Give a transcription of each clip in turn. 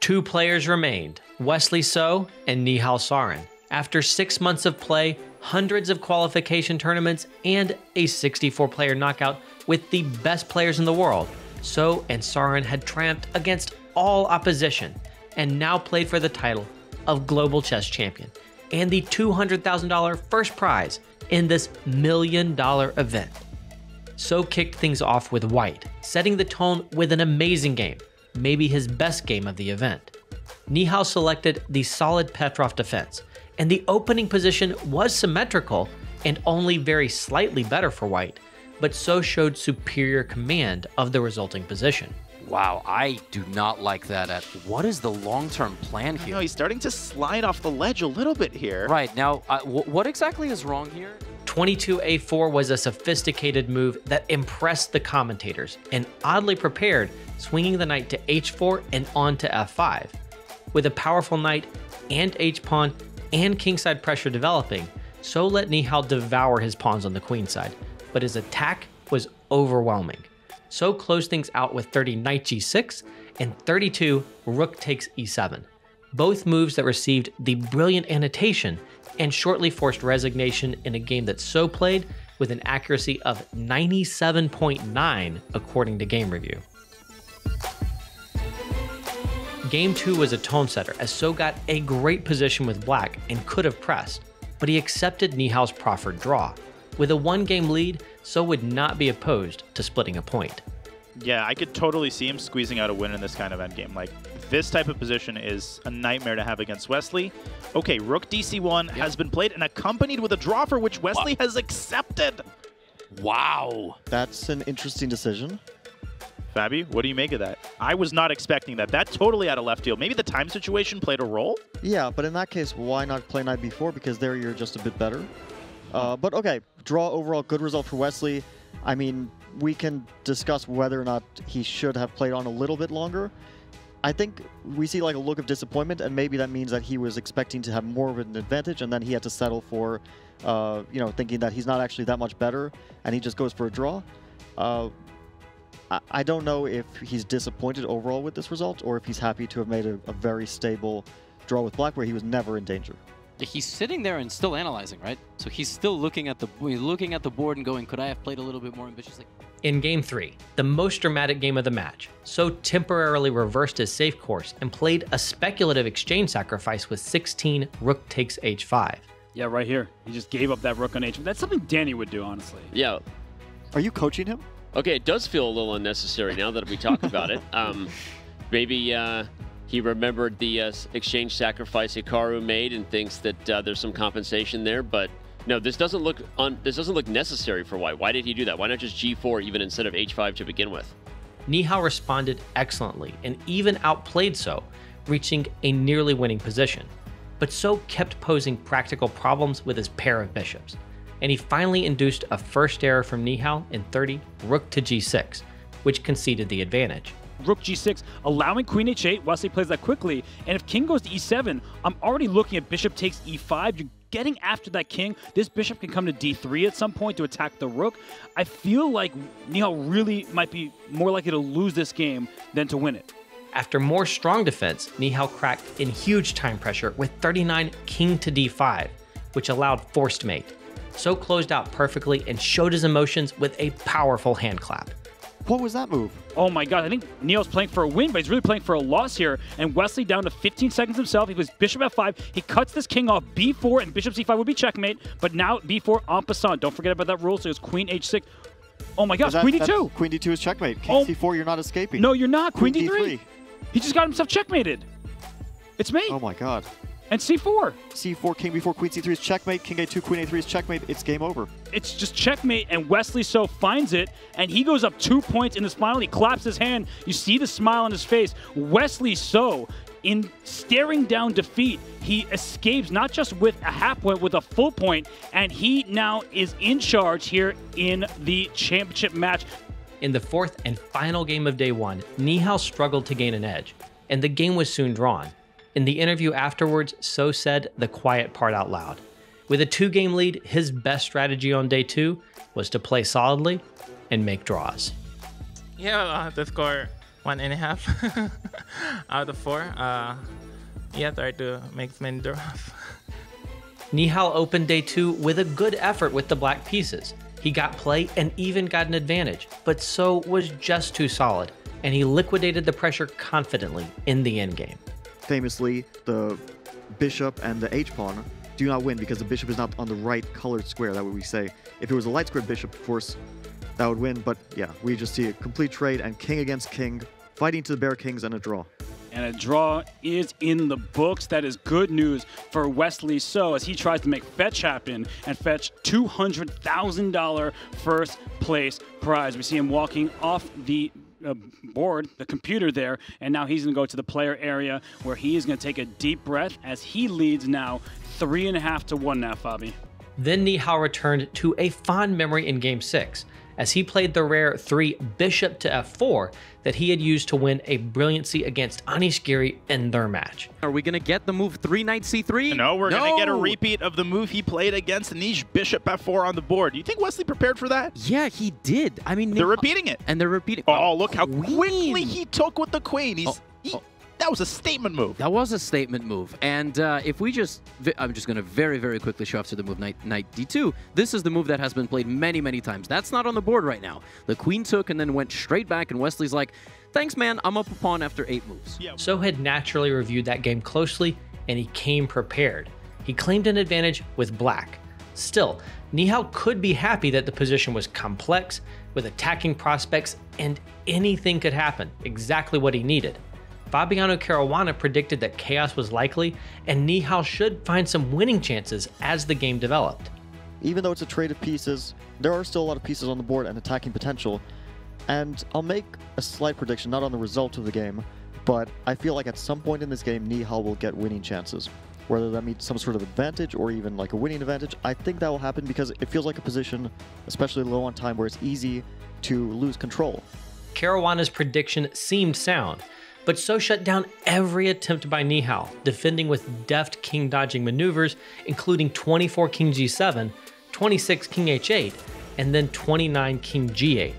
Two players remained, Wesley So and Nihal Sarin. After 6 months of play, hundreds of qualification tournaments, and a 64-player knockout with the best players in the world, So and Sarin had triumphed against all opposition and now played for the title of Global Chess Champion and the $200,000 first prize in this $1 million event. So kicked things off with White, setting the tone with an amazing game, maybe his best game of the event. Nihal selected the solid Petrov defense, and the opening position was symmetrical and only very slightly better for White, but So showed superior command of the resulting position. Wow, I do not like that at what is the long-term plan here? No, he's starting to slide off the ledge a little bit here. Right, now, what exactly is wrong here? 22a4 was a sophisticated move that impressed the commentators and oddly prepared, swinging the knight to h4 and on to f5. With a powerful knight and h-pawn and kingside pressure developing, So let Nihal devour his pawns on the queenside, but his attack was overwhelming. So closed things out with 30 knight g6 and 32 rook takes e7. Both moves that received the brilliant annotation and shortly forced resignation in a game that So played with an accuracy of 97.9 according to Game Review. Game 2 was a tone setter as So got a great position with black and could have pressed, but he accepted Nihal's proffered draw. With a 1-game lead, So would not be opposed to splitting a point. Yeah, I could totally see him squeezing out a win in this kind of endgame. Like, this type of position is a nightmare to have against Wesley. Okay, rook dc1 has been played and accompanied with a draw for which Wesley has accepted. Wow. That's an interesting decision. Fabi, what do you make of that? I was not expecting that. That totally out of left field. Maybe the time situation played a role? Yeah, but in that case, why not play knight b4? Because there you're just a bit better. But okay, draw overall, good result for Wesley. I mean, we can discuss whether or not he should have played on a little bit longer. I think we see like a look of disappointment, and maybe that means that he was expecting to have more of an advantage, and then he had to settle for, you know, thinking that he's not actually that much better, and he just goes for a draw. I don't know if he's disappointed overall with this result, or if he's happy to have made a very stable draw with black where he was never in danger. He's sitting there and still analyzing, right? So he's still looking at the board and going, could I have played a little bit more ambitiously? In Game 3, the most dramatic game of the match, So temporarily reversed his safe course and played a speculative exchange sacrifice with 16 rook takes h5. Yeah, right here. He just gave up that rook on h5. That's something Danny would do, honestly. Yeah. Are you coaching him? Okay, it does feel a little unnecessary now that we talk about it. Maybe he remembered the exchange sacrifice Hikaru made and thinks that there's some compensation there, but no, this doesn't look necessary for White. Why did he do that? Why not just g4 even instead of h5 to begin with? Nihal responded excellently and even outplayed So, reaching a nearly winning position. But So kept posing practical problems with his pair of bishops, and he finally induced a first error from Nihal in 30 rook to g6, which conceded the advantage. Rook g6, allowing queen h8. Wesley plays that quickly. And if king goes to e7, I'm already looking at bishop takes e5. You're getting after that king. This bishop can come to d3 at some point to attack the rook. I feel like Nihal really might be more likely to lose this game than to win it. After more strong defense, Nihal cracked in huge time pressure with 39 king to d5, which allowed forced mate. So closed out perfectly and showed his emotions with a powerful hand clap. What was that move? Oh my god, I think Nihal's playing for a win, but he's really playing for a loss here. And Wesley down to 15 seconds himself. He was bishop f5. He cuts this king off b4, and bishop c5 would be checkmate. But now b4 en passant. Don't forget about that rule. So it's queen h6. Oh my gosh, queen d2. Queen d2 is checkmate. King c4, you're not escaping. No, you're not. Queen d3. He just got himself checkmated. It's mate. Oh my god. And c4. c4, king b4, queen c3 is checkmate. King a2, queen a3 is checkmate. It's game over. It's just checkmate, and Wesley So finds it, and he goes up 2 points in this final. He claps his hand. You see the smile on his face. Wesley So, in staring down defeat, he escapes not just with a half point, with a full point, and he now is in charge here in the championship match. In the fourth and final game of day 1, Nihal struggled to gain an edge, and the game was soon drawn. In the interview afterwards, So said the quiet part out loud. With a 2-game lead, his best strategy on day 2 was to play solidly and make draws. Yeah, the score 1.5 out of 4. Yeah, try to make as many draws. Nihal opened day 2 with a good effort with the black pieces. He got play and even got an advantage, but So was just too solid, and he liquidated the pressure confidently in the endgame. Famously, the bishop and the h-pawn do not win because the bishop is not on the right colored square, that would we say. If it was a light squared bishop, of course, that would win, but yeah, we just see a complete trade and king against king, fighting to the bare kings and a draw. And a draw is in the books. That is good news for Wesley So as he tries to make fetch happen and fetch $200,000 first place prize. We see him walking off the board, the computer there, and now he's going to go to the player area where he is going to take a deep breath as he leads now 3.5 to 1 now, Fabi. Then Nihal returned to a fond memory in Game 6, as he played the rare 3 bishop to f4 that he had used to win a brilliancy against Anish Giri in their match. Are we going to get the move 3 knight c3? No, we're going to get a repeat of the move he played against Anish bishop f4 on the board. Do you think Wesley prepared for that? Yeah, he did. I mean, they're repeating it. And they're repeating. Oh, look how quickly he took with the queen. That was a statement move. That was a statement move. And if we just... I'm just going to very, very quickly show off to the move knight d2. This is the move that has been played many, many times. That's not on the board right now. The queen took and then went straight back, and Wesley's like, thanks, man. I'm up a pawn after 8 moves. Yeah. So had naturally reviewed that game closely, and he came prepared. He claimed an advantage with black. Still, Nihal could be happy that the position was complex, with attacking prospects, and anything could happen, exactly what he needed. Fabiano Caruana predicted that chaos was likely, and Nihal should find some winning chances as the game developed. Even though it's a trade of pieces, there are still a lot of pieces on the board and attacking potential, and I'll make a slight prediction, not on the result of the game, but I feel like at some point in this game, Nihal will get winning chances. Whether that means some sort of advantage or even like a winning advantage, I think that will happen because it feels like a position, especially low on time, where it's easy to lose control. Caruana's prediction seemed sound, but So shut down every attempt by Nihal, defending with deft king-dodging maneuvers, including 24 king g7, 26 king h8, and then 29 king g8.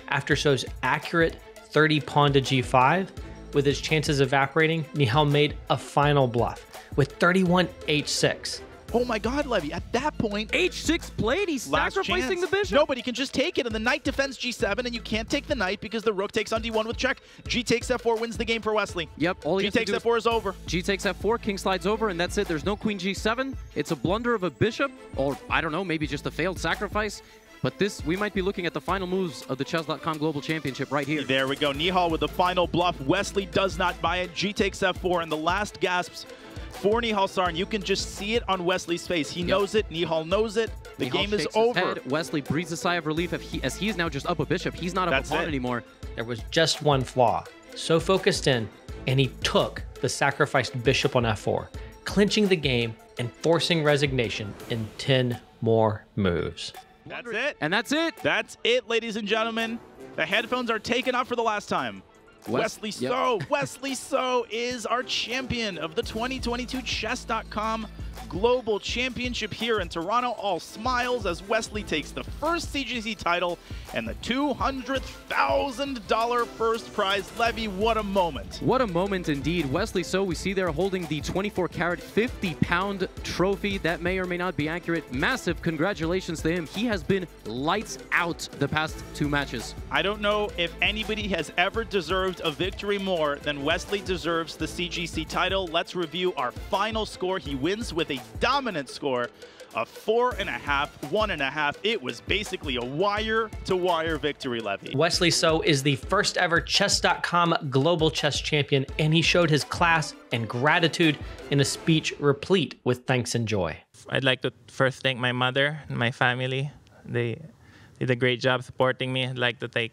After So's accurate 30 pawn to g5, with his chances evaporating, Nihal made a final bluff with 31 h6. Oh my god, Levy, at that point... h6 played, he's sacrificing the bishop. No, but he can just take it, and the knight defends g7, and you can't take the knight because the rook takes on d1 with check. G takes f4 wins the game for Wesley. Yep, all G takes f4 is over. G takes f4, king slides over, and that's it. There's no queen g7. It's a blunder of a bishop, or I don't know, maybe just a failed sacrifice. But this, we might be looking at the final moves of the Chess.com Global Championship right here. There we go. Nihal with the final bluff. Wesley does not buy it. G takes f4, and the last gasps for Nihal Sarin. You can just see it on Wesley's face. He knows it. Nihal knows it. The game is over. Wesley breathes a sigh of relief as he is now just up a bishop. He's not up a pawn anymore. There was just one flaw. So focused in, and he took the sacrificed bishop on f4, clinching the game and forcing resignation in 10 more moves. That's it. And that's it. That's it, ladies and gentlemen. The headphones are taken off for the last time. Wesley So. Wesley So is our champion of the 2022 Chess.com Global Championship here in Toronto. All smiles as Wesley takes the first CGC title and the $200,000 first prize. Levy, what a moment. What a moment indeed. Wesley So, we see there holding the 24-carat 50-pound trophy. That may or may not be accurate. Massive congratulations to him. He has been lights out the past 2 matches. I don't know if anybody has ever deserved a victory more than Wesley deserves the CGC title. Let's review our final score. He wins with a dominant score of 4.5, 1.5. It was basically a wire-to-wire victory, Levy. Wesley So is the first ever Chess.com Global Chess Champion, and he showed his class and gratitude in a speech replete with thanks and joy. I'd like to first thank my mother and my family. They did a great job supporting me. I'd like to thank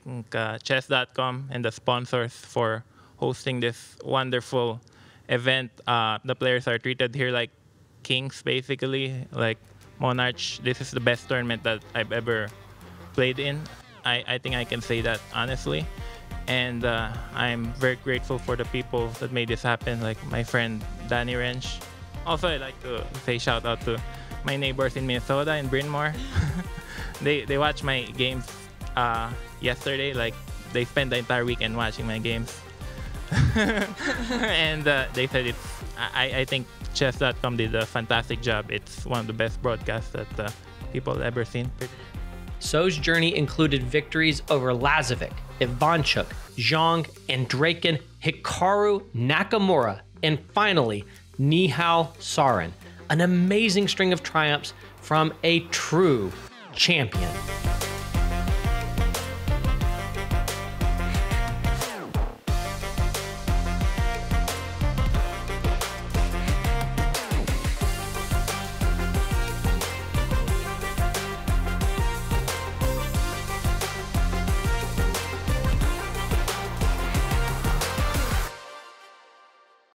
Chess.com and the sponsors for hosting this wonderful event. The players are treated here like kings, basically, like monarchs. This is the best tournament that I've ever played in. I think I can say that honestly. And I'm very grateful for the people that made this happen, like my friend Danny Wrench. Also, I'd like to say shout out to my neighbors in Minnesota, in Bryn Mawr. They watched my games yesterday. Like, they spent the entire weekend watching my games. And they said it's. I think Chess.com did a fantastic job. It's one of the best broadcasts that people have ever seen. So's journey included victories over Lazovic, Ivanchuk, Zhang, and Draken Hikaru Nakamura, and finally, Nihal Sarin. An amazing string of triumphs from a true champion.